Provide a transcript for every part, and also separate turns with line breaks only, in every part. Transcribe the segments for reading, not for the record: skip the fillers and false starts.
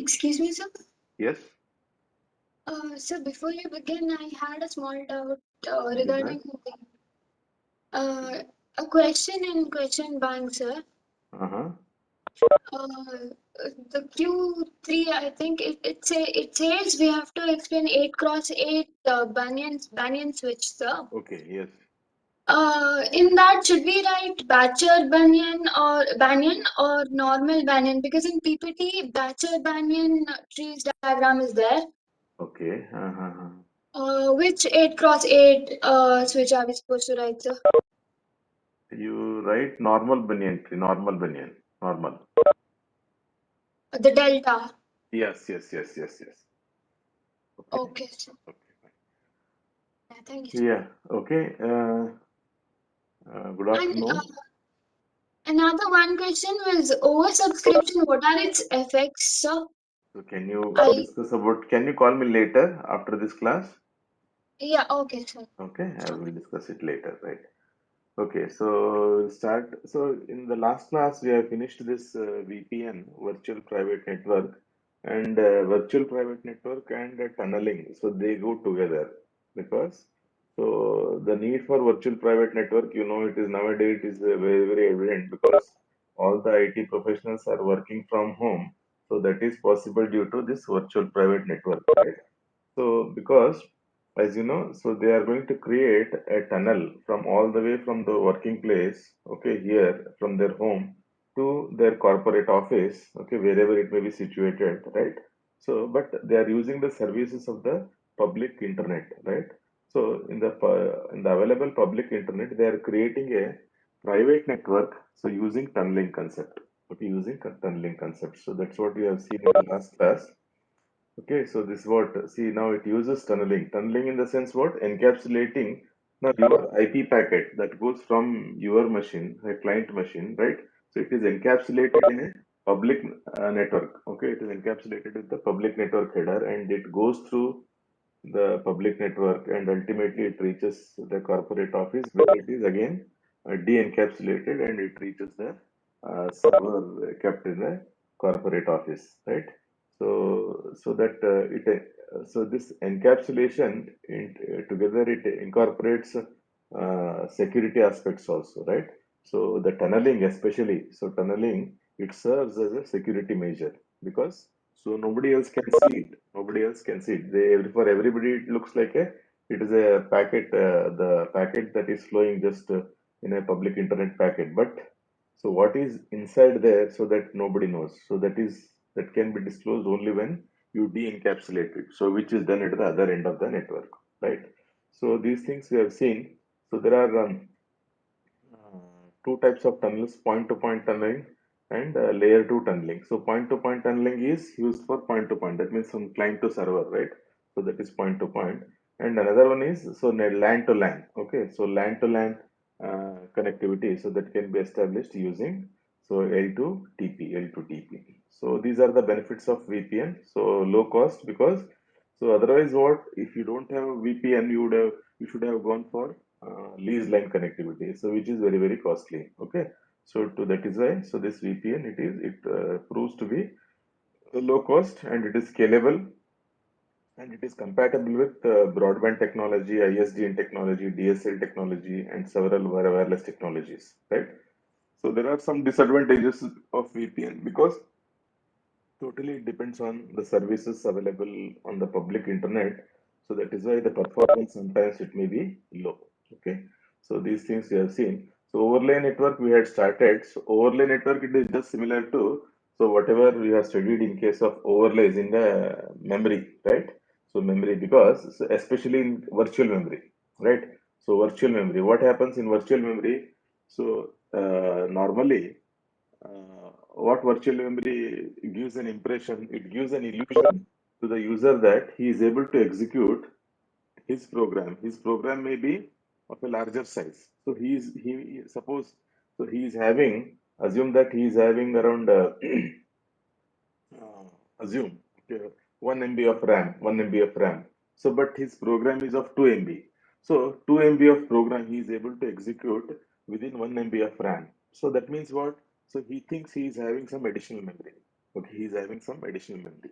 Excuse me, sir.
Yes,
Sir, before you begin, I had a small doubt
what is that?
regarding a question in question bank, sir.
Uh-huh.
Uh, the Q3, I think it says we have to explain 8x8 banyan switch, sir.
Okay, yes.
In that, should we write Batcher banyan or normal banyan? Because in PPT, Batcher banyan trees diagram is there.
Okay. Uh-huh.
Which 8x8 switch are we supposed to write, sir?
You write normal banyan tree, normal banyan, normal.
The delta.
Yes. Okay.
Okay, sir.
Okay, fine.
Yeah, thank you, sir.
Yeah, okay. Good
And
afternoon.
another one question was oversubscription. What are its effects, sir?
So can you
I
discuss about, can you call me later after this class?
Yeah, okay, sir.
Okay, I
Sure.
will discuss it later, right? Okay, so we'll start. So in the last class, we have finished this VPN, virtual private network, and virtual private network and tunneling. So they go together because so the need for virtual private network, it is nowadays it is very evident because all the IT professionals are working from home. So that is possible due to this virtual private network, right? So, because as you know, so they are going to create a tunnel from all the way from the working place, okay, here from their home to their corporate office, okay, wherever it may be situated, right? So, but they are using the services of the public internet, right? So, in the available public internet, they are creating a private network. So, using tunneling concept, okay, using tunneling concept. So, that's what we have seen in the last class. Okay, so this what, see now it uses tunneling. Tunneling in the sense what? Encapsulating now your IP packet that goes from your machine, a client machine, right? So it is encapsulated in a public network. Okay, it is encapsulated with the public network header and it goes through the public network and ultimately it reaches the corporate office where it is again de-encapsulated and it reaches the server kept in the corporate office, right? So that so this encapsulation together it incorporates security aspects also, right? So the tunneling especially, so tunneling it serves as a security measure because so nobody else can see it. Nobody else can see it. For everybody, it looks like it is a packet, the packet that is flowing just in a public internet packet. But so what is inside there, so that nobody knows. So that can be disclosed only when you de-encapsulate it. So which is done at the other end of the network, right? So these things we have seen. So there are two types of tunnels, point-to-point tunneling and layer 2 tunneling. So point-to-point tunneling is used for point-to-point. That means from client to server, right? So that is point-to-point. And another one is so LAN to LAN. Okay, so LAN to LAN connectivity. So that can be established using so L2TP, L2TP. So these are the benefits of VPN. So low cost because so otherwise what if you don't have VPN you should have gone for lease line connectivity, so which is very costly. Okay, so to that is why so this VPN it proves to be low cost and it is scalable and it is compatible with broadband technology, ISDN technology, DSL technology, and several wireless technologies. Right. So there are some disadvantages of VPN because totally it depends on the services available on the public internet. So that is why the performance sometimes it may be low. Okay. So these things we have seen. So overlay network we had started. So overlay network it is just similar to so whatever we have studied in case of overlays in the memory, right? So memory because so especially in virtual memory, right? So virtual memory, what happens in virtual memory? So normally what virtual memory gives an impression, it gives an illusion to the user that he is able to execute his program. His program may be of a larger size. So he suppose so he is having assume that he is having around assume okay, 1 MB of RAM, 1 MB of RAM. So but his program is of 2 MB. So 2 MB of program he is able to execute within 1 MB of RAM. So that means what? So he thinks he is having some additional memory. Okay, he's having some additional memory.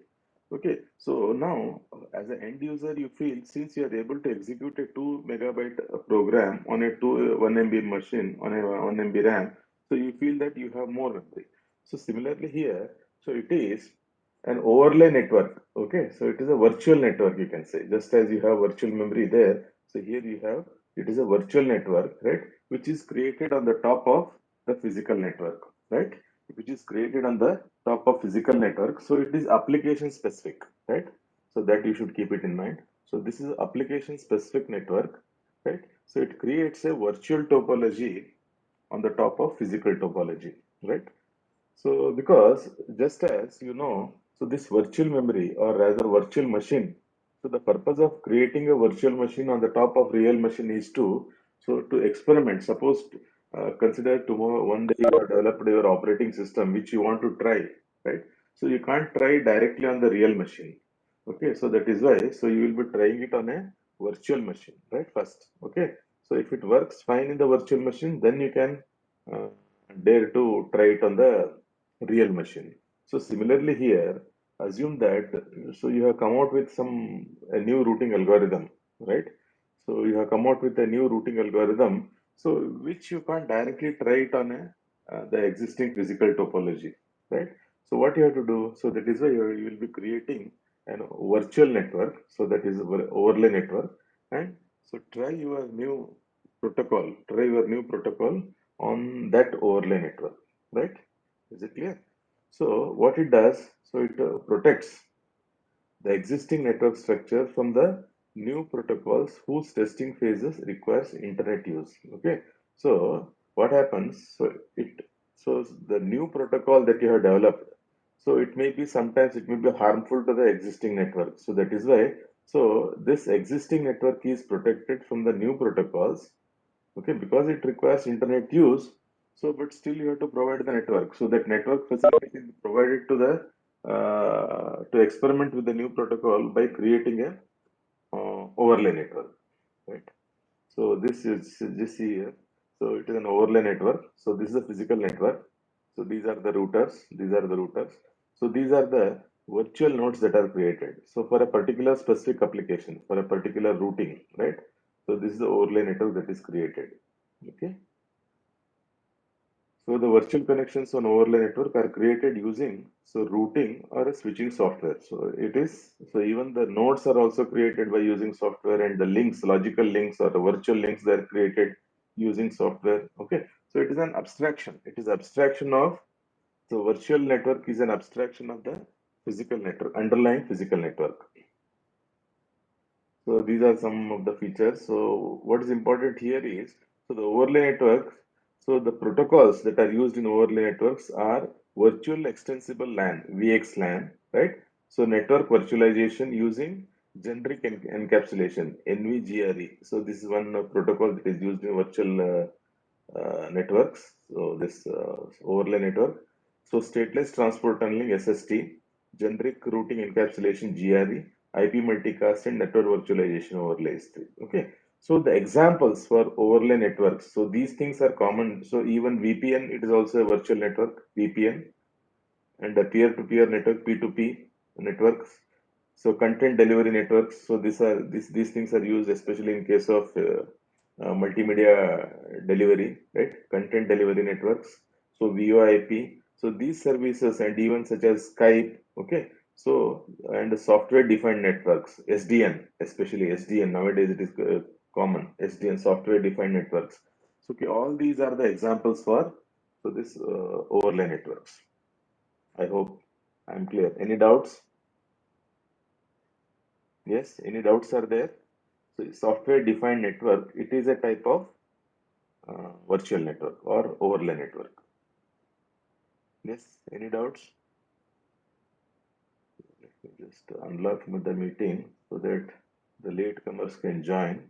Okay, so now as an end user, you feel since you are able to execute a 2 megabyte program on a 1 MB machine on a 1 MB RAM, so you feel that you have more memory. So similarly here, so it is an overlay network. Okay, so it is a virtual network, you can say, just as you have virtual memory there. So here you have it is a virtual network, right, which is created on the top of the physical network, right, which is created on the top of physical network. So it is application specific, right? So that you should keep it in mind. So this is application specific network, right? So it creates a virtual topology on the top of physical topology, right? So because just as you know, so this virtual memory or rather virtual machine, so the purpose of creating a virtual machine on the top of real machine is to so to experiment. Suppose consider tomorrow one day you have developed your operating system which you want to try, right? So you can't try directly on the real machine. Okay, so that is why so you will be trying it on a virtual machine, right? First, okay. So if it works fine in the virtual machine, then you can uh, dare to try it on the real machine. So similarly here, assume that so you have come out with some a new routing algorithm, right? So you have come out with a new routing algorithm, so which you can't directly try it on a the existing physical topology, right? So what you have to do, so that is why you will be creating an virtual network, so that is overlay network, and so try your new protocol on that overlay network, right? Is it clear? So what it does, so it protects the existing network structure from the new protocols whose testing phases requires internet use. Okay, so what happens? So the new protocol that you have developed, so it may be sometimes it may be harmful to the existing network. So that is why so this existing network is protected from the new protocols. Okay, because it requires internet use, so but still you have to provide the network. So that network facility is provided to the to experiment with the new protocol by creating a overlay network, right? So this is just see here. So it is an overlay network. So this is a physical network. So these are the routers. These are the routers. So these are the virtual nodes that are created. So for a particular specific application, for a particular routing, right? So this is the overlay network that is created. Okay. So the virtual connections on overlay network are created using so routing or a switching software. So it is so even the nodes are also created by using software, and the links, logical links or the virtual links, they are created using software. Okay, so it is an abstraction. It is abstraction of so virtual network is an abstraction of the physical network, underlying physical network. So these are some of the features. So what is important here is so the overlay networks. So the protocols that are used in overlay networks are virtual extensible LAN, VXLAN, right? So network virtualization using generic encapsulation, NVGRE. So this is one protocol that is used in virtual networks. So this overlay network. So stateless transport tunneling SST, generic routing encapsulation GRE, IP multicast and network virtualization overlays. Okay. So the examples for overlay networks. So these things are common. So even VPN, it is also a virtual network, VPN, and a peer-to-peer network, P2P networks. So content delivery networks. So these things are used especially in case of multimedia delivery, right? Content delivery networks. So VoIP. So these services and even such as Skype. Okay. So and software defined networks, SDN, especially SDN nowadays it is common. SDN, software defined networks. So okay, all these are the examples for so this overlay networks. I hope I'm clear. Any doubts? Yes, any doubts are there? So software defined network, it is a type of virtual network or overlay network. Yes, any doubts? Let me just unlock the meeting so that the latecomers can join.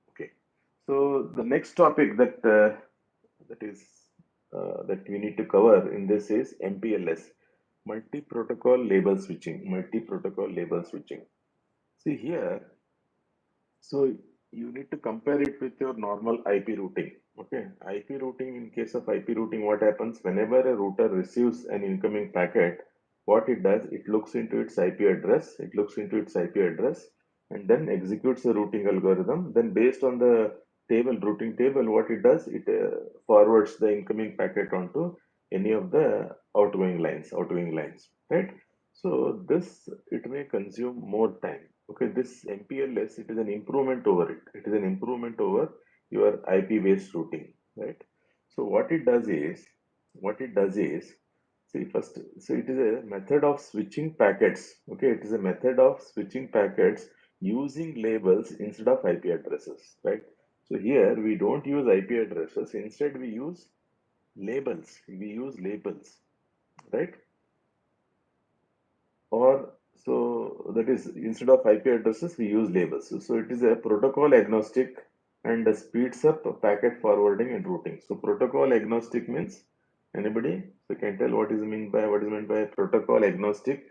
Okay. So the next topic that is that we need to cover in this is MPLS, multi-protocol label switching. Multi-protocol label switching. See here, so you need to compare it with your normal IP routing. Okay, IP routing, in case of IP routing, what happens whenever a router receives an incoming packet, what it does, it looks into its IP address, and then executes the routing algorithm. Then, based on the routing table, what it does, it forwards the incoming packet onto any of the outgoing lines, right? So, this it may consume more time. Okay, this MPLS, it is an improvement over it. It is an improvement over your IP-based routing, right? So what it does is, see first, so it is a method of switching packets. Okay, it is a method of switching packets using labels instead of IP addresses, right? So here we don't use IP addresses. Instead, we use labels. We use labels, right? Or so that is, instead of IP addresses we use labels. So it is a protocol agnostic and speeds up packet forwarding and routing. So protocol agnostic means, anybody so can tell what is meant by protocol agnostic?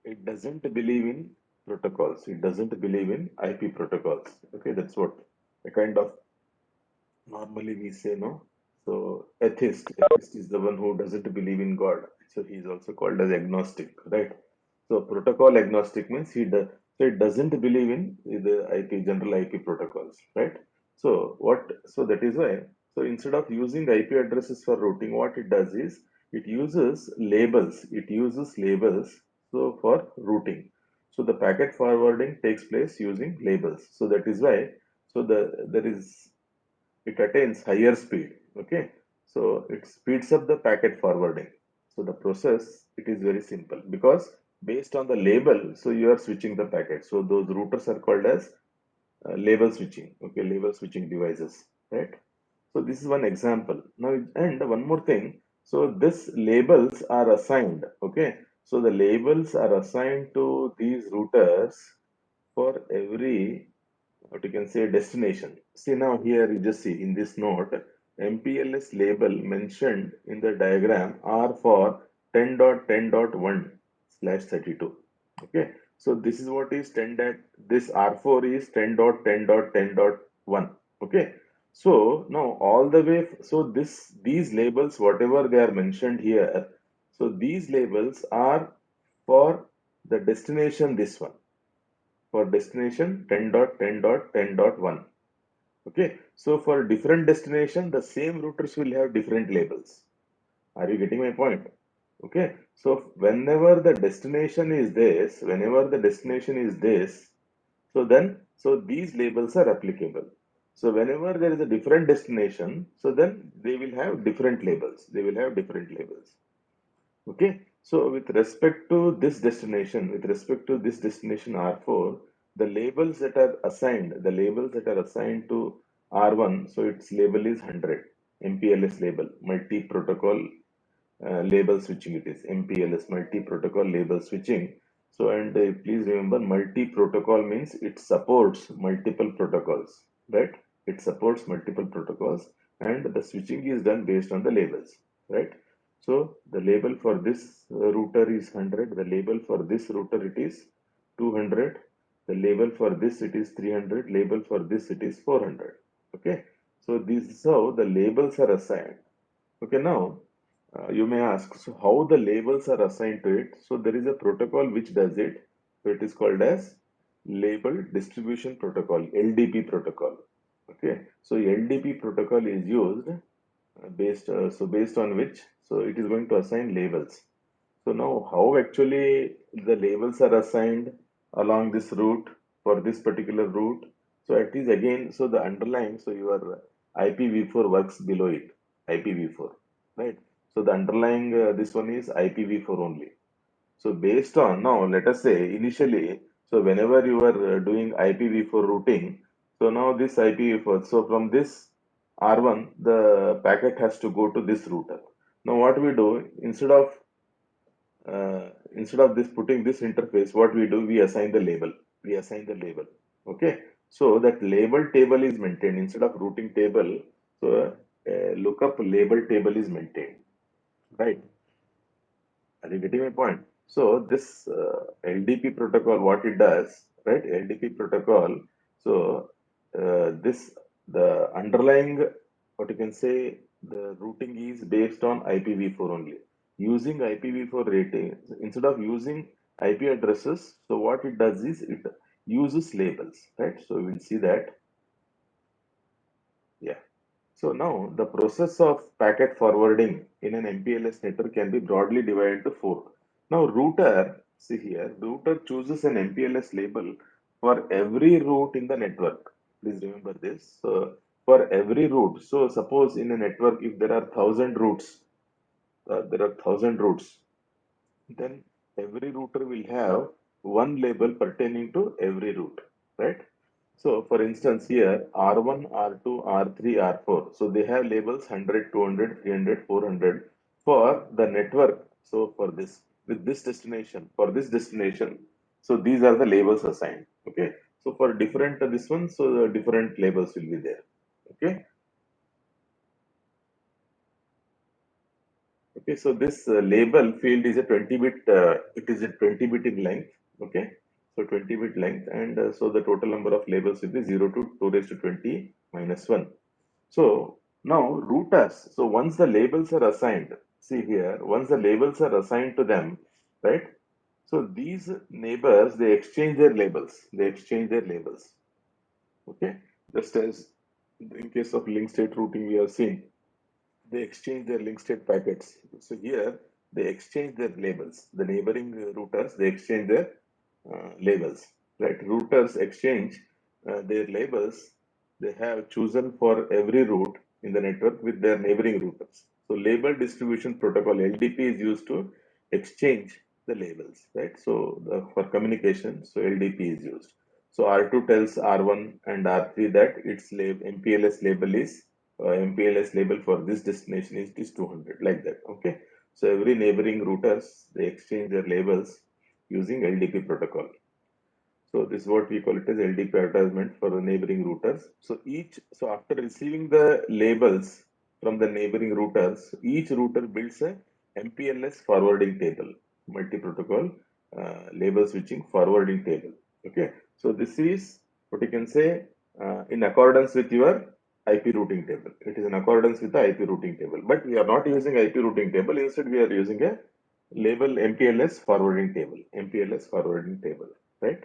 It doesn't believe in protocols. It doesn't believe in IP protocols. Okay, that's what a kind of, normally we say, no. So atheist is the one who doesn't believe in God. So he is also called as agnostic, right? So protocol agnostic means so it doesn't believe in the general IP protocols, right? So that is why, so instead of using IP addresses for routing, what it does is it uses labels. So for routing. So the packet forwarding takes place using labels. So that is why, so there is, it attains higher speed. Okay, so it speeds up the packet forwarding. So the process, it is very simple, because based on the label, so you are switching the packet. So those routers are called as label switching. Okay, label switching devices, right? So this is one example. Now, and one more thing, so this labels are assigned. Okay, so the labels are assigned to these routers for every, what you can say, destination. See, now here you just see in this note, MPLS label mentioned in the diagram are for 10.10.1/32. Okay, so this is what is 10 that this R4 is 10.10.10.1. Okay, so now all the way, so these labels, whatever they are mentioned here, so these labels are for the destination, this one, for destination 10.10.10.1. Okay, so for different destination, the same routers will have different labels. Are you getting my point? Okay, so whenever the destination is this, so then, so these labels are applicable. So whenever there is a different destination, so then they will have different labels. Okay, so with respect to this destination R4, the labels that are assigned to R1, so its label is 100, MPLS label, multi-protocol label switching. It is MPLS, multi-protocol label switching. So, and please remember, multi-protocol means it supports multiple protocols, right? It supports multiple protocols, and the switching is done based on the labels, right? So the label for this router is 100. The label for this router, it is 200. The label for this, it is 300. Label for this, it is 400. Okay. So this is how the labels are assigned. Okay. Now you may ask, so how the labels are assigned to it? So there is a protocol which does it. So it is called as Label Distribution Protocol, LDP protocol. Okay. So LDP protocol is used based on which, so it is going to assign labels. So now how actually the labels are assigned along this route, for this particular route? So it is again, so the underlying, so your IPv4 works below it, IPv4, right? So the underlying this one is IPv4 only. So based on, now let us say initially, so whenever you are doing IPv4 routing, so now this IPv4, so from this R1, the packet has to go to this router. Now what we do, instead of this putting this interface, what we do, we assign the label. Okay. So that label table is maintained instead of routing table. So lookup label table is maintained, right? Are you getting my point? So this LDP protocol, what it does, right? LDP protocol. So this the underlying, what you can say, the routing is based on IPv4 only. Using IPv4 rating instead of using IP addresses. So what it does is it uses labels, right? So we'll see that. Yeah. So now the process of packet forwarding in an MPLS network can be broadly divided into four. Now router, see here, router chooses an MPLS label for every route in the network. Please remember this. So for every route, so suppose in a network if there are thousand routes, then every router will have one label pertaining to every route, right? So, for instance, here R1, R2, R3, R4. So, they have labels 100, 200, 300, 400 for the network. So, for this, with this destination, for this destination, so these are the labels assigned. Okay. So, for different this one, so the different labels will be there. Okay. Okay, so this label field is a 20-bit, it is a 20-bit in length. Okay, so 20-bit length, and so the total number of labels will be 0 to 2 raised to 20 minus 1. So now routers, so once the labels are assigned, see here, once the labels are assigned to them, right? So these neighbors, they exchange their labels, okay? Just as in case of link state routing, we have seen they exchange their link state packets. So here they exchange their labels. The neighboring routers they exchange their labels. Right? Routers exchange their labels they have chosen for every route in the network with their neighboring routers. So label distribution protocol (LDP) is used to exchange the labels. Right? So for communication, so LDP is used. So R2 tells R1 and R3 that its MPLS label is MPLS label for this destination is 200, like that. Okay. So every neighboring routers they exchange their labels using LDP protocol. So this is what we call it as LDP advertisement for the neighboring routers. So after receiving the labels from the neighboring routers, each router builds a MPLS forwarding table, multi-protocol label switching forwarding table. Okay, so this is what you can say in accordance with your IP routing table. It is in accordance with the IP routing table, but we are not using IP routing table. Instead, we are using a label MPLS forwarding table. MPLS forwarding table, right?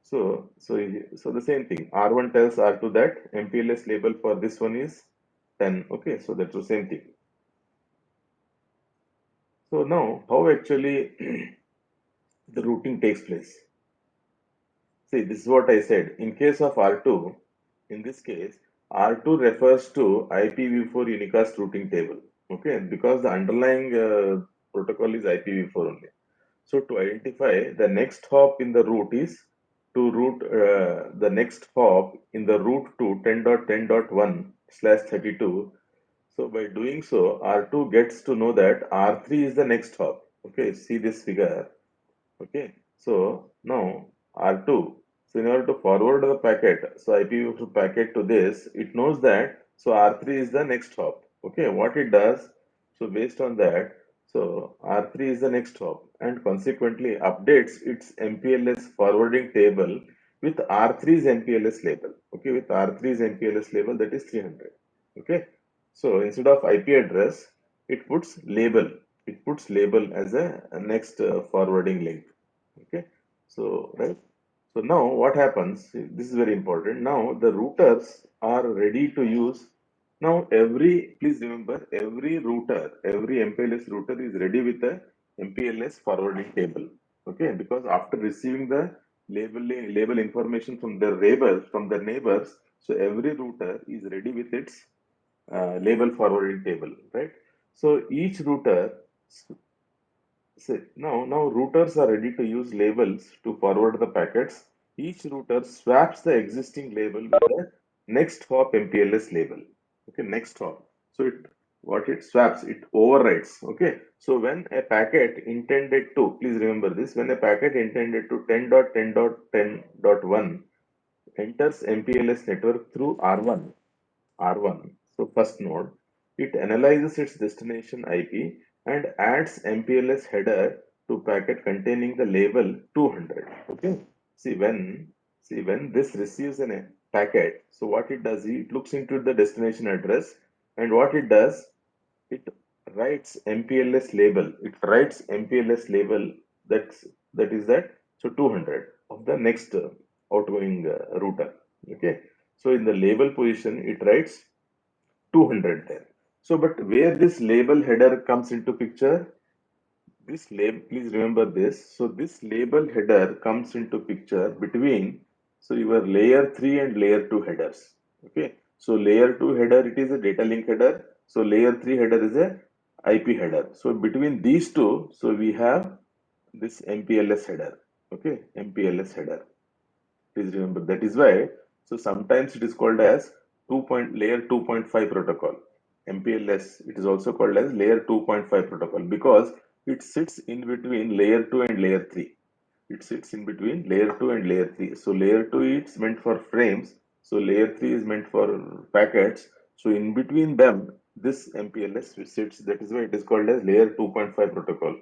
So the same thing. R1 tells R2 that MPLS label for this one is 10. Okay, so that's the same thing. So now, how actually the routing takes place? See, this is what I said. In case of R2, in this case, R2 refers to IPv4 unicast routing table. Okay, because the underlying protocol is IPv4 only. So to identify the next hop in the route is to route the next hop in the route to 10.10.1/32. So by doing so, R2 gets to know that R3 is the next hop. Okay, see this figure. Okay, so now R2. So in order to forward the packet, so IPv4 packet to this, it knows that so R3 is the next hop. Okay, what it does, so based on that, so R3 is the next hop and consequently updates its MPLS forwarding table with R3's MPLS label. Okay, with R3's MPLS label that is 300. Okay, so instead of IP address, it puts label. It puts label as a next forwarding link. Okay, so right. So now what happens? This is very important. Now the routers are ready to use. Now please remember, every router, every MPLS router is ready with a MPLS forwarding table. Okay, because after receiving the label information from their neighbors, so every router is ready with its label forwarding table, right? So each router now routers are ready to use labels to forward the packets. Each router swaps the existing label with the next hop MPLS label. Okay, next hop. So it swaps, it overwrites. Okay, so when a packet intended to, please remember this, when a packet intended to 10.10.10.1 enters MPLS network through R1. So first node, it analyzes its destination IP and adds MPLS header to packet containing the label 200. Okay. See when this receives a packet, so what it does, it looks into the destination address, and what it does, it writes MPLS label. It writes MPLS label that is that, so 200 of the next outgoing router. Okay. So in the label position, it writes 200 there. So, but where this label header comes into picture, this label, please remember this. So this label header comes into picture between, so your layer 3 and layer 2 headers. Okay. So layer 2 header, it is a data link header. So layer 3 header is a IP header. So between these two, so we have this MPLS header. Okay. MPLS header. Please remember that is why. So sometimes it is called as layer 2.5 protocol. MPLS, it is also called as layer 2.5 protocol because it sits in between layer 2 and layer 3. It sits in between layer 2 and layer 3. So layer 2 is meant for frames. So layer 3 is meant for packets. So in between them, this MPLS sits. That is why it is called as layer 2.5 protocol.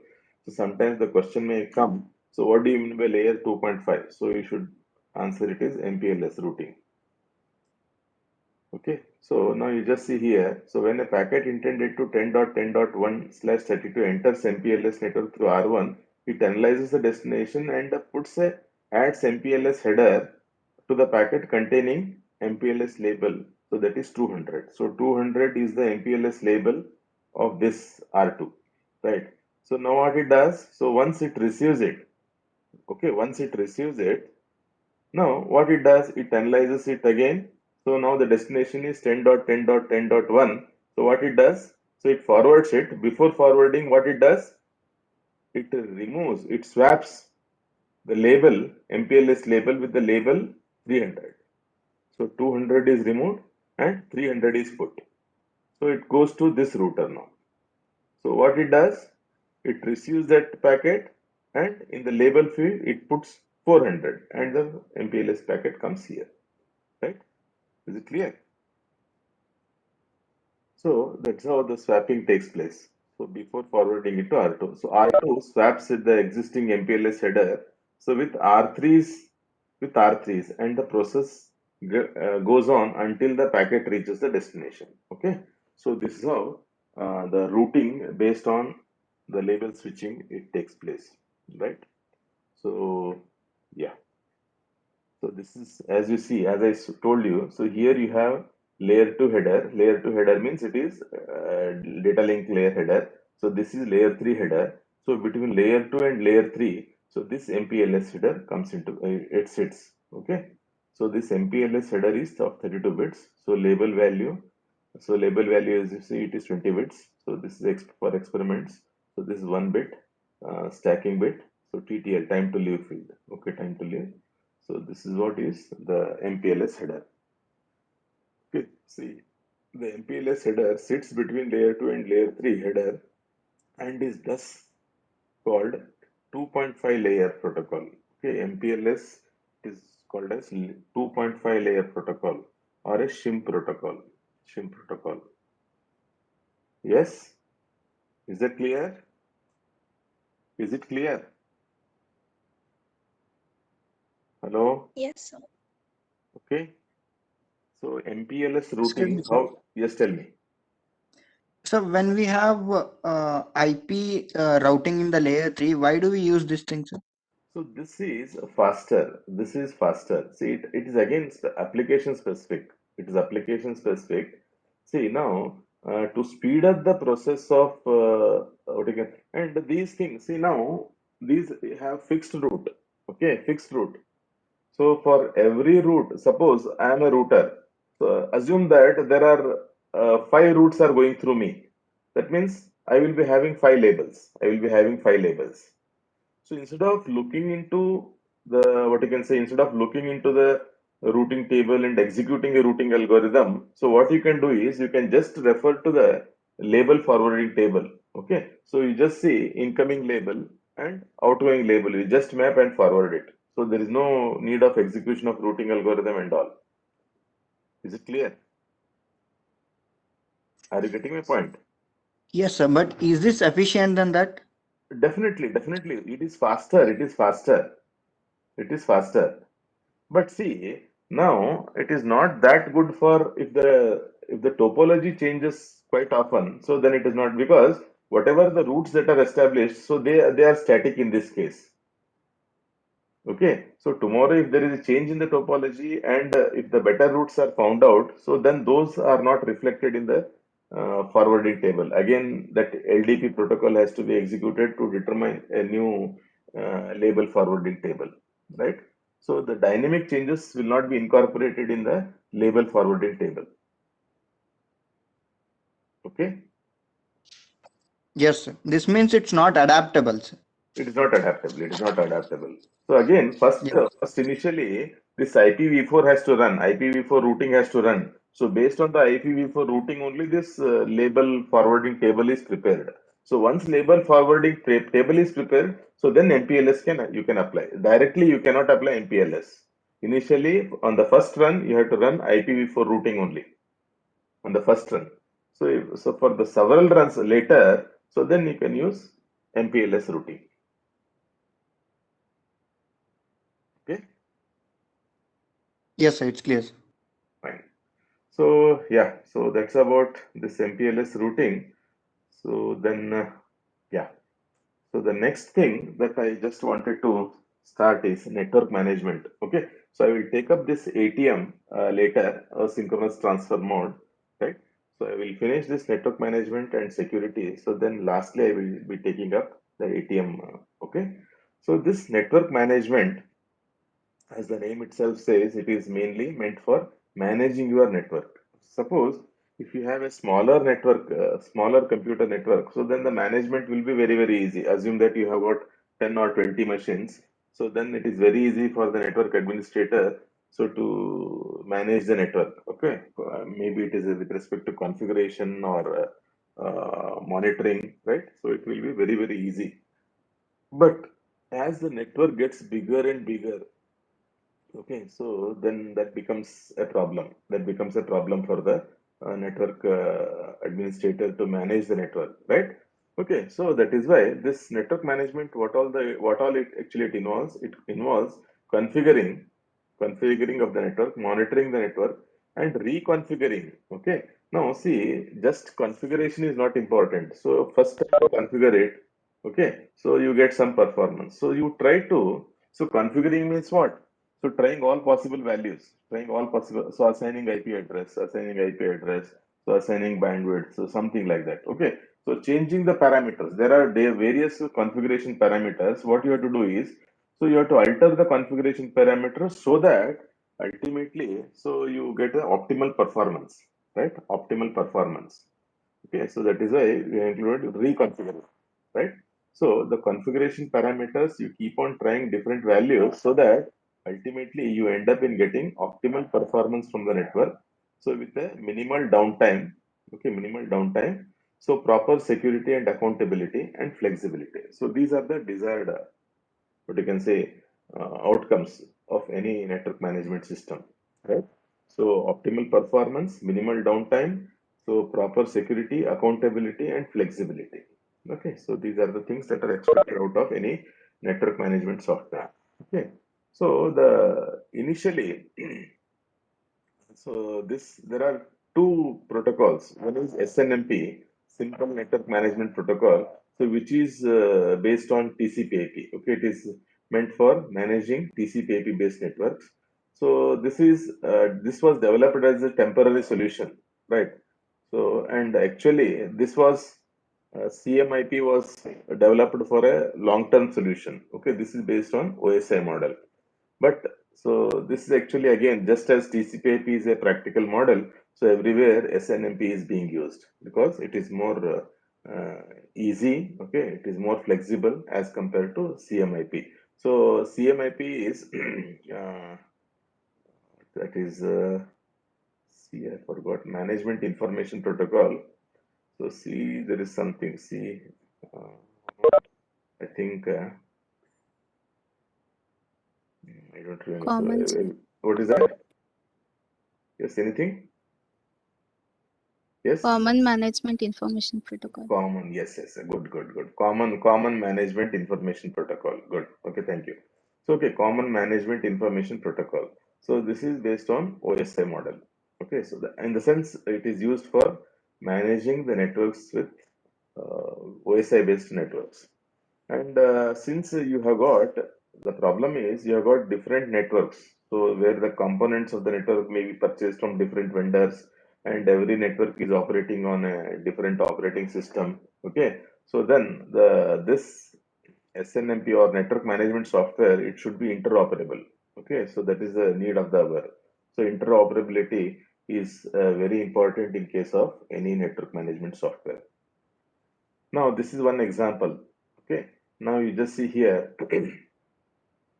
So sometimes the question may come. So what do you mean by layer 2.5? So you should answer it is MPLS routing. Okay, so now you just see here. So when a packet intended to 10.10.1/32 enters MPLS network through R1, it analyzes the destination and adds MPLS header to the packet containing MPLS label. So that is 200. So 200 is the MPLS label of this R2, right? So now what it does? So once it receives it, okay, once it receives it, now, what it does, it analyzes it again. So now the destination is 10.10.10.1. So what it does, so it forwards it. Before forwarding, what it does, it removes, it swaps the label, MPLS label with the label 300. So 200 is removed and 300 is put. So it goes to this router now. So what it does, it receives that packet and in the label field, it puts 400 and the MPLS packet comes here, right? Is it clear? So that's how the swapping takes place. So before forwarding it to R2. So R2 swaps with the existing MPLS header. So with R3s and the process goes on until the packet reaches the destination. Okay. So this is how the routing based on the label switching it takes place, right? So yeah. So this is, as you see, as I told you, so here you have layer 2 header. Layer 2 header means it is data link layer header. So this is layer 3 header. So between layer 2 and layer 3, so this MPLS header comes into, it sits. Okay. So this MPLS header is of 32 bits. So label value, is, you see, it is 20 bits. So this is for experiments. So this is 1 bit, stacking bit. So TTL, time to live field. Okay, time to live. So this is what is the MPLS header. Okay, see, the MPLS header sits between layer 2 and layer 3 header and is thus called 2.5 layer protocol. Okay, MPLS is called as 2.5 layer protocol or a SHIM protocol. SHIM protocol. Yes? Is that clear? Is it clear? Hello?
Yes, sir.
Okay. So MPLS
Excuse me,
routing,
sir.
how? Yes, tell me.
So when we have IP routing in the layer 3, why do we use this thing, sir?
So this is faster. This is faster. See, it is again application specific. It is application specific. See now, to speed up the process of what you can, and these things. See now, these have fixed route. Okay, fixed route. So for every route, suppose I am a router. So assume that there are 5 routes are going through me. That means I will be having 5 labels. I will be having 5 labels. So instead of looking into the, what you can say, instead of looking into the routing table and executing a routing algorithm, so what you can do is you can just refer to the label forwarding table. Okay, so you just see incoming label and outgoing label. You just map and forward it. So there is no need of execution of routing algorithm and all. Is it clear? Are you getting my point?
Yes, sir. But is this efficient than that?
Definitely, definitely. It is faster. It is faster. It is faster. But see, now it is not that good for if the topology changes quite often. So then it is not, because whatever the routes that are established, so they are static in this case. Okay. So tomorrow, if there is a change in the topology and if the better routes are found out, so then those are not reflected in the forwarding table. Again, that LDP protocol has to be executed to determine a new label forwarding table, right? So the dynamic changes will not be incorporated in the label forwarding table. Okay.
Yes, sir. This means it's not adaptable, sir.
It is not adaptable. It is not adaptable. So again,
Yes.
first initially, this IPv4 has to run. IPv4 routing has to run. So based on the IPv4 routing, only this label forwarding table is prepared. So once label forwarding table is prepared, so then MPLS you can apply. Directly, you cannot apply MPLS. Initially, on the first run, you have to run IPv4 routing only on the first run. So so for the several runs later, so then you can use MPLS routing. Okay.
Yes, sir. It's clear, sir.
Fine. So yeah, so that's about this MPLS routing. So then yeah, so the next thing that I just wanted to start is network management. Okay, so I will take up this ATM later, synchronous transfer mode, right? So I will finish this network management and security. So then lastly, I will be taking up the ATM. Okay, so this network management, as the name itself says, it is mainly meant for managing your network. Suppose if you have a smaller network, smaller computer network, so then the management will be very, very easy. Assume that you have got 10 or 20 machines. So then it is very easy for the network administrator so to manage the network. Okay, maybe it is with respect to configuration or monitoring, right? So it will be very, very easy. But as the network gets bigger and bigger, okay, so then that becomes a problem. That becomes a problem for the network administrator to manage the network, right? Okay, so that is why this network management, what all it actually it involves configuring, configuring of the network, monitoring the network, and reconfiguring. Okay, now see, just configuration is not important. So first you configure it. Okay, so you get some performance. So you try to. So configuring means what? So trying all possible values, trying all possible, so assigning IP address, assigning IP address, so assigning bandwidth, so something like that. Okay. So changing the parameters. There are various configuration parameters. What you have to do is, so you have to alter the configuration parameters so that ultimately, so you get an optimal performance, right? Optimal performance. Okay. So that is why we included reconfigure, right? So the configuration parameters, you keep on trying different values so that ultimately you end up in getting optimal performance from the network. So with a minimal downtime, okay, minimal downtime. So proper security and accountability and flexibility. So these are the desired, what you can say, outcomes of any network management system, right? So optimal performance, minimal downtime, so proper security, accountability, and flexibility. Okay, so these are the things that are expected out of any network management software. Okay, so the initially, so this there are two protocols. One is SNMP, Simple Network Management Protocol, so which is based on TCP/IP. Okay, it is meant for managing TCP/IP based networks. So this was developed as a temporary solution, right? So and actually this was CMIP was developed for a long-term solution. Okay, this is based on OSI model. But so this is actually again just as TCP/IP is a practical model, so everywhere SNMP is being used because it is more easy. Okay, it is more flexible as compared to CMIP. So CMIP is that is C, I forgot, Management Information Protocol. So C, there is something C. I think I don't remember. So
Commons.
what is that? Yes, anything? Yes.
Common Management Information Protocol.
Common, yes, yes, good. Common Management Information Protocol. Good. Okay, thank you. So, okay, Common Management Information Protocol. So, this is based on OSI model. Okay, so in the sense it is used for managing the networks with OSI based networks. And since you have got, the problem is you have got different networks. So where the components of the network may be purchased from different vendors, and every network is operating on a different operating system. Okay. So then this SNMP or network management software, it should be interoperable. Okay. So that is the need of the hour. So interoperability is very important in case of any network management software. Now this is one example. Okay. Now you just see here.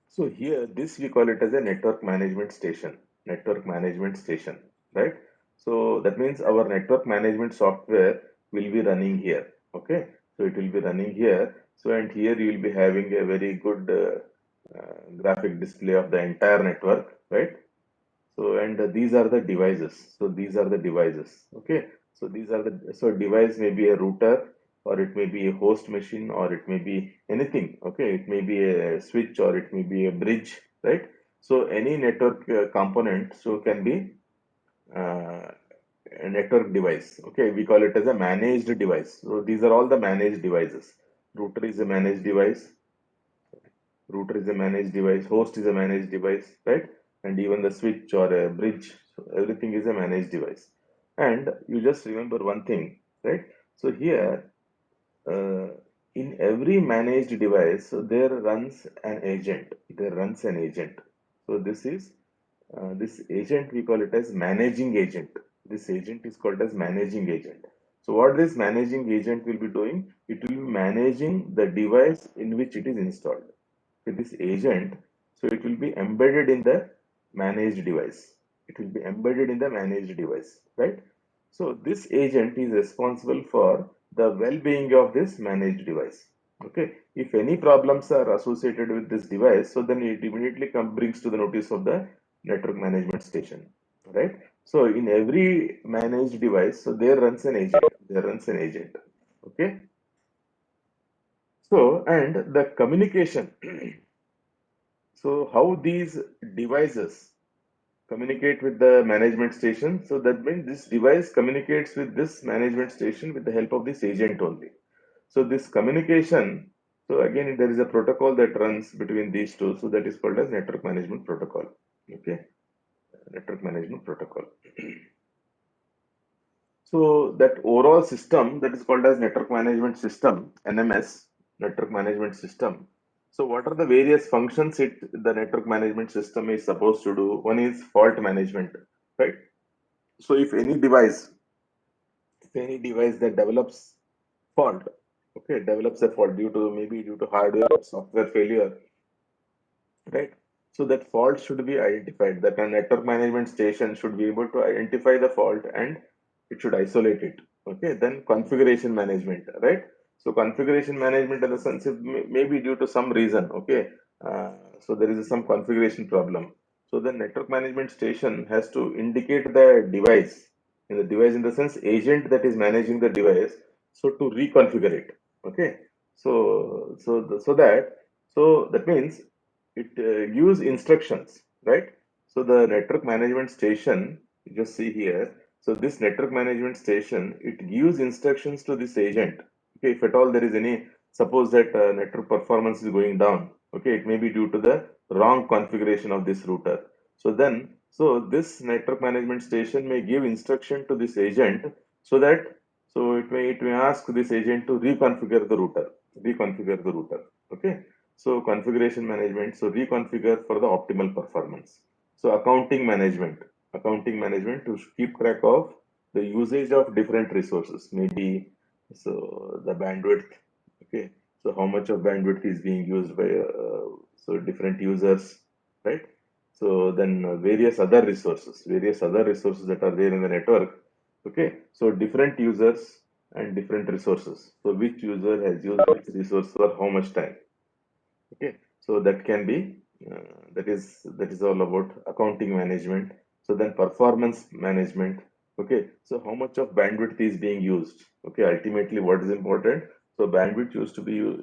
So here, this we call it as a network management station. Network management station, right? So that means our network management software will be running here. Okay. So it will be running here. So and here you will be having a very good graphic display of the entire network, right? So and these are the devices. So these are the devices. Okay. So these are the, so device may be a router, or it may be a host machine, or it may be anything. Okay. It may be a switch, or it may be a bridge, right? So any network component so can be a network device. Okay. We call it as a managed device. So these are all the managed devices. Router is a managed device. Router is a managed device, host is a managed device, right? And even the switch or a bridge, so everything is a managed device. And you just remember one thing, right? So here, uh, in every managed device, so there runs an agent. There runs an agent. So this agent, we call it as managing agent. This agent is called as managing agent. So what this managing agent will be doing, it will be managing the device in which it is installed. With this agent, so it will be embedded in the managed device. It will be embedded in the managed device, right? So this agent is responsible for the well-being of this managed device. Okay. If any problems are associated with this device, so then it immediately brings to the notice of the network management station, right? So in every managed device, so there runs an agent. There runs an agent. Okay. So and the communication. So how these devices communicate with the management station? So that means this device communicates with this management station with the help of this agent only. So this communication, so again there is a protocol that runs between these two. So that is called as network management protocol. Okay, network management protocol. So that overall system that is called as network management system, NMS, network management system. So what are the various functions the network management system is supposed to do? One is fault management, right? So if any device that develops fault, okay, develops a fault maybe due to hardware or software failure, right? So that fault should be identified. That a network management station should be able to identify the fault and it should isolate it. Okay, then configuration management, right? So configuration management in the sense if maybe due to some reason, okay, so there is some configuration problem. So the network management station has to indicate the device, in the device in the sense agent that is managing the device, so to reconfigure it. Okay, so that means it gives instructions, right? So the network management station, you just see here. So this network management station, it gives instructions to this agent. Okay, if at all there is any, suppose that network performance is going down. Okay, it may be due to the wrong configuration of this router. So then, so this network management station may give instruction to this agent so that, so it may ask this agent to reconfigure the router. Okay, so configuration management, so reconfigure for the optimal performance. So accounting management to keep track of the usage of different resources, maybe so the bandwidth. Okay, so how much of bandwidth is being used by so different users, right? So then various other resources that are there in the network. Okay, so different users and different resources. So which user has used which resource for how much time? Okay, so that can be that is all about accounting management. So then performance management. Okay, so how much of bandwidth is being used? Okay, ultimately, what is important? So bandwidth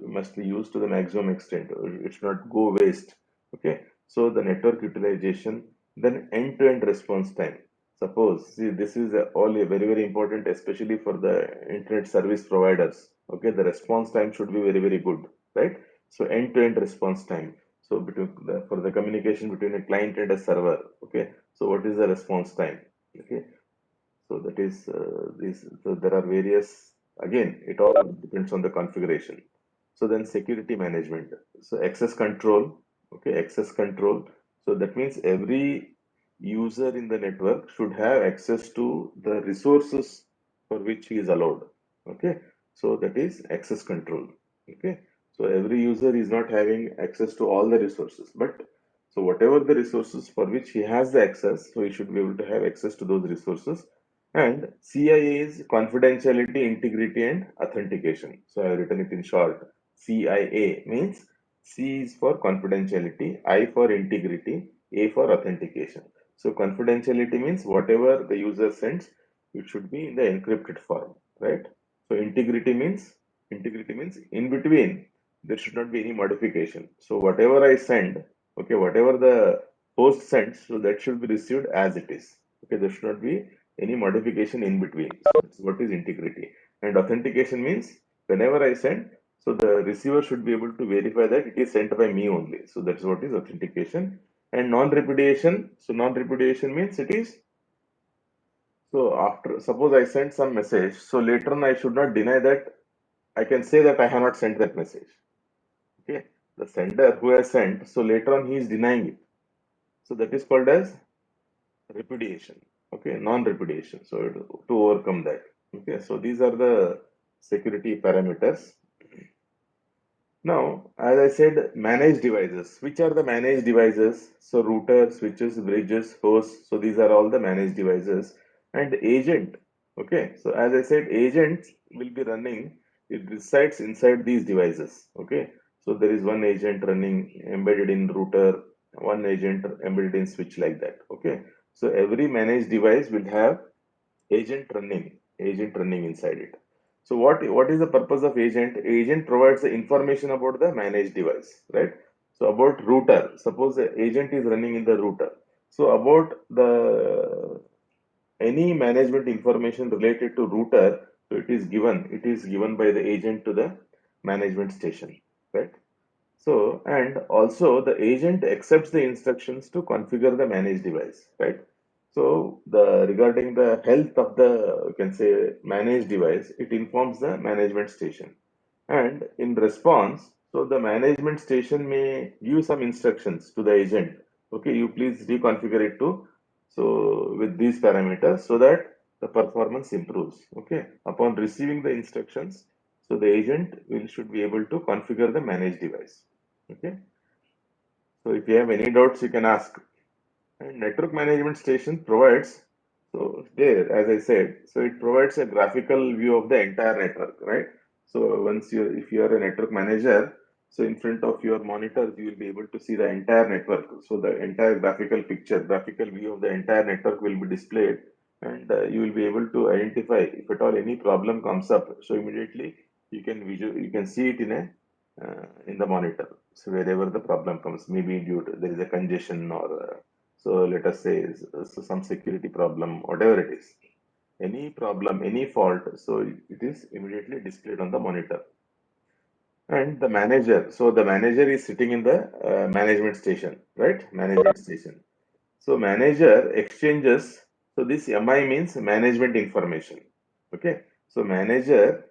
must be used to the maximum extent. It should not go waste. Okay, so the network utilization, then end-to-end response time. Suppose, see, this is all a very important, especially for the internet service providers. Okay, the response time should be very good, right? So end-to-end response time. So for the communication between a client and a server. Okay, so what is the response time? Okay, so that is this. So there are various. Again, it all depends on the configuration. So then security management. So access control. Okay, access control. So that means every user in the network should have access to the resources for which he is allowed. Okay, so that is access control. Okay, so every user is not having access to all the resources, but so whatever the resources for which he has the access, so he should be able to have access to those resources. And CIA is confidentiality, integrity, and authentication. So I have written it in short. CIA means C is for confidentiality, I for integrity, A for authentication. So confidentiality means whatever the user sends, it should be in the encrypted form, right? So integrity means in between there should not be any modification. So whatever I send, okay, whatever the host sends, so that should be received as it is. Okay, there should not be any modification in between. So that's what is integrity. And authentication means whenever I send, so the receiver should be able to verify that it is sent by me only. So that's what is authentication. And non-repudiation. So non-repudiation means it is, so after suppose I send some message, so later on I should not deny that. I can say that I have not sent that message. Okay, the sender who has sent, so later on he is denying it. So that is called as repudiation. Okay, non-repudiation. So to overcome that. Okay, so these are the security parameters. Now, as I said, managed devices. Which are the managed devices? So router, switches, bridges, hosts. So these are all the managed devices. And agent. Okay, so as I said, agent will be running. It resides inside these devices. Okay, so there is one agent running embedded in router, one agent embedded in switch, like that. Okay, so every managed device will have agent running inside it. So what is the purpose of agent? Agent provides the information about the managed device, right? So about router, suppose the agent is running in the router, so about the any management information related to router, so it is given by the agent to the management station, right? So, and also the agent accepts the instructions to configure the managed device, right? So, the regarding the health of the, you can say, managed device, it informs the management station. And in response, so the management station may give some instructions to the agent. Okay, you please reconfigure it to, so with these parameters, so that the performance improves. Okay, upon receiving the instructions, so the agent should be able to configure the managed device. Okay, so if you have any doubts, you can ask. And network management station provides, so there, as I said, so it provides a graphical view of the entire network, right? So if you are a network manager, so in front of your monitors, you will be able to see the entire network. So the entire graphical view of the entire network will be displayed, and you will be able to identify if at all any problem comes up. So immediately you can see it in the monitor. So wherever the problem comes, maybe due to there is a congestion, or so let us say so some security problem, whatever it is, any problem, any fault, so it is immediately displayed on the monitor. And the manager, so the manager is sitting in the management station, right? Management station. So manager exchanges, so this MI means management information. Okay, so manager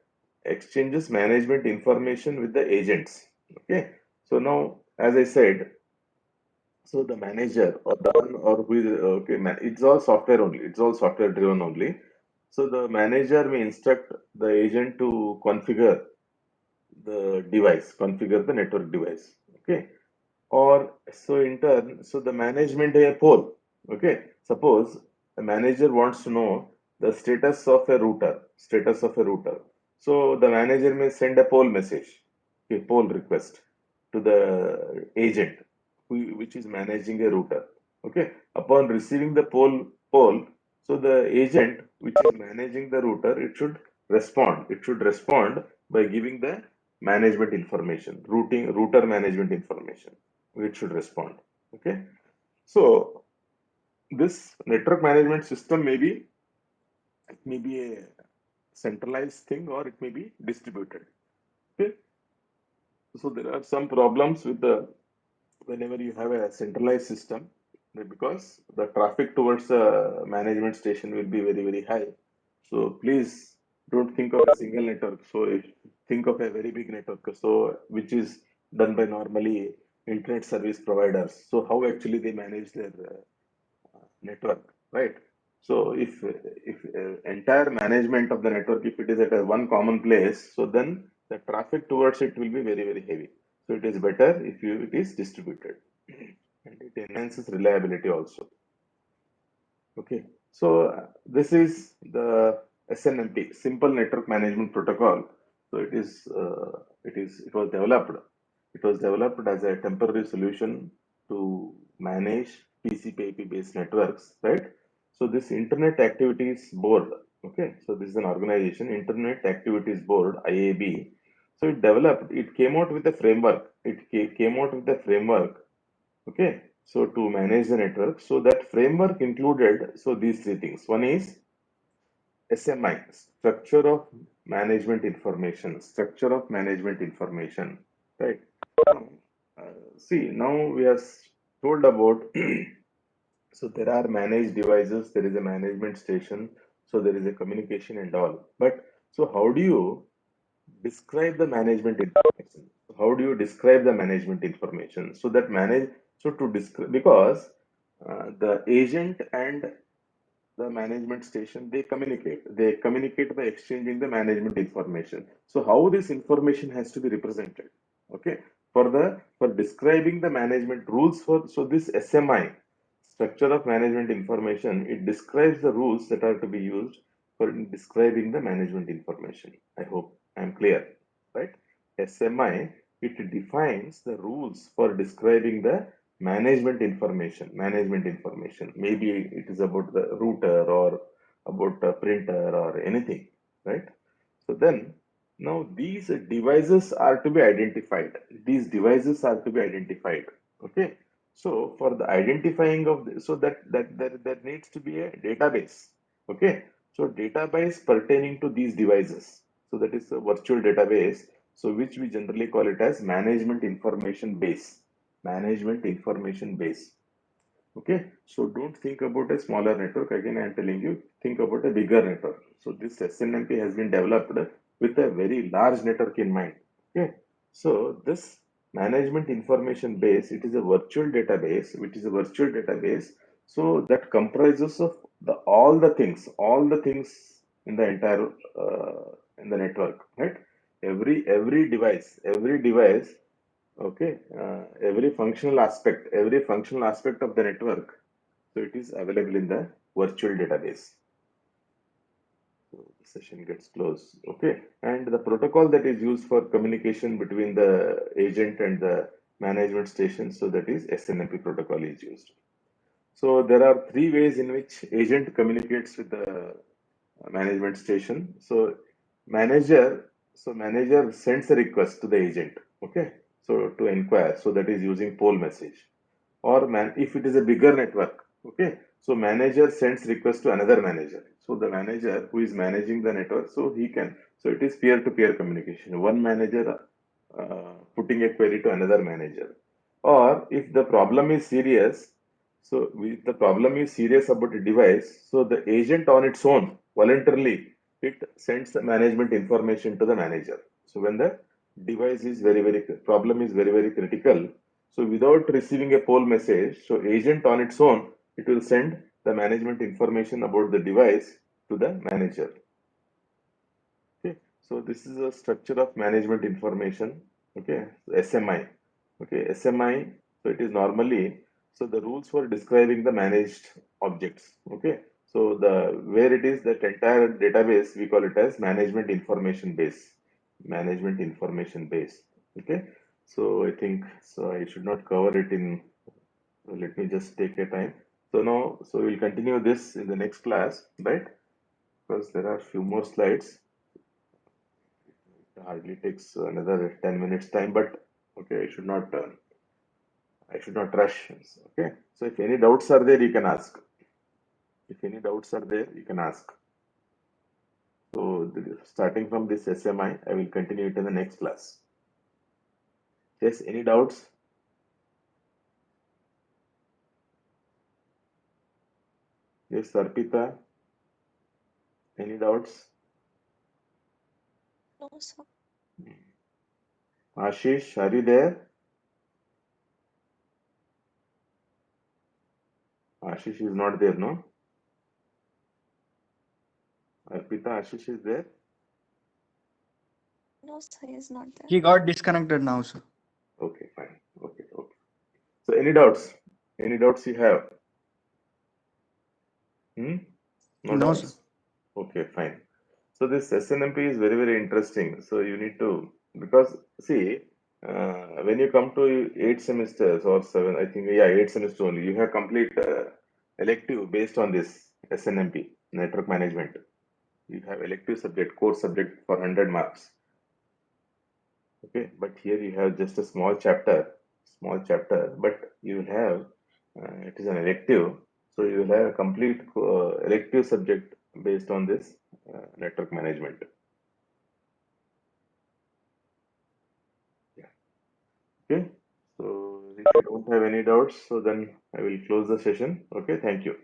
exchanges management information with the agents. Okay, so now as I said, so the manager or the one or who is okay, it's all software only. It's all software driven only. So the manager may instruct the agent to configure the device, configure the network device. Okay, or so in turn, so the management a poll. Okay, suppose a manager wants to know the status of a router. So the manager may send a poll message, a poll request to the agent which is managing a router. Okay, upon receiving the poll, So the agent which is managing the router, it should respond. It should respond by giving the management information, router management information. It should respond. Okay. So this network management system it may be a centralized thing or it may be distributed. Okay. So there are some problems with whenever you have a centralized system, because the traffic towards the management station will be very high. So please don't think of a single network. So think of a very big network, so which is done by normally internet service providers. So how actually they manage their network, right? So if entire management of the network, if it is at a one common place, so then the traffic towards it will be very heavy. So it is better if it is distributed, and it enhances reliability also. Okay, so this is the SNMP, Simple Network Management Protocol. So it was developed. It was developed as a temporary solution to manage TCP/IP based networks, right? So this Internet Activities Board, okay, so this is an organization, Internet Activities Board, IAB. So it came out with a framework. Came out with a framework, okay, so to manage the network. So that framework included these three things. One is SMI, structure of management information, right? Now, see, now we are told about so there are managed devices, there is a management station, so there is a communication and all. But so how do you describe the management information? How do you describe the management information? So that to describe, because the agent and the management station, they communicate by exchanging the management information. So how this information has to be represented? Okay, for describing the management rules, so this SMI, structure of management information, it describes the rules that are to be used for describing the management information. I hope I'm clear, right? SMI, it defines the rules for describing the management information. Maybe it is about the router or about a printer or anything, right? So then now these devices are to be identified. Okay. So for the identifying of so that needs to be a database. Okay. So database pertaining to these devices. So that is a virtual database. So which we generally call it as management information base. Okay, so don't think about a smaller network. Again, I am telling you, think about a bigger network. So this SNMP has been developed with a very large network in mind. Okay, so this management information base, it is a virtual database, So that comprises of all the things in the entire in the network, right? Every device, okay, every functional aspect of the network, so it is available in the virtual database. So the session gets closed. Okay, and the protocol that is used for communication between the agent and the management station, so that is SNMP protocol is used. So there are three ways in which agent communicates with the management station. So manager sends a request to the agent, okay, so to inquire, so that is using poll message, or if it is a bigger network, okay, so manager sends request to another manager. So the manager who is managing the network, so it is peer-to-peer communication, one manager putting a query to another manager. Or if the problem is serious, if the problem is serious about a device, so the agent on its own voluntarily it sends the management information to the manager. So when the device is problem is very critical, so without receiving a poll message, so agent on its own, it will send the management information about the device to the manager. Okay, so this is a structure of management information. Okay, SMI. Okay, SMI. So it is normally, so the rules for describing the managed objects. Okay, so where it is that entire database, we call it as management information base. Okay, so I think so I should not cover it in. Let me just take a time. So now, so we'll continue this in the next class, right? Because there are a few more slides. It hardly takes another 10 minutes time, but okay, I should not rush. Okay, so if any doubts are there, you can ask. If any doubts are there, you can ask. So starting from this SMI, I will continue it in the next class. Yes, any doubts? Yes, Arpita, any doubts?
No, sir.
Ashish, are you there? Ashish is not there, no? Arpita, Ashish is there?
No, sir, he is not there.
He got disconnected now, sir.
Okay, fine. Okay. So any doubts? Any doubts you have? No
No,
doubts?
sir.
Okay, fine. So this SNMP is very, very interesting. So you need to, because see, when you come to 8 semesters or 7, I think, yeah, 8 semesters only, you have complete elective based on this SNMP, network management. You have elective subject, core subject for 100 marks. Okay, but here you have just a small chapter, but you will have, it is an elective, so you will have a complete elective subject based on this network management. Yeah. Okay, so if you don't have any doubts, so then I will close the session. Okay, thank you.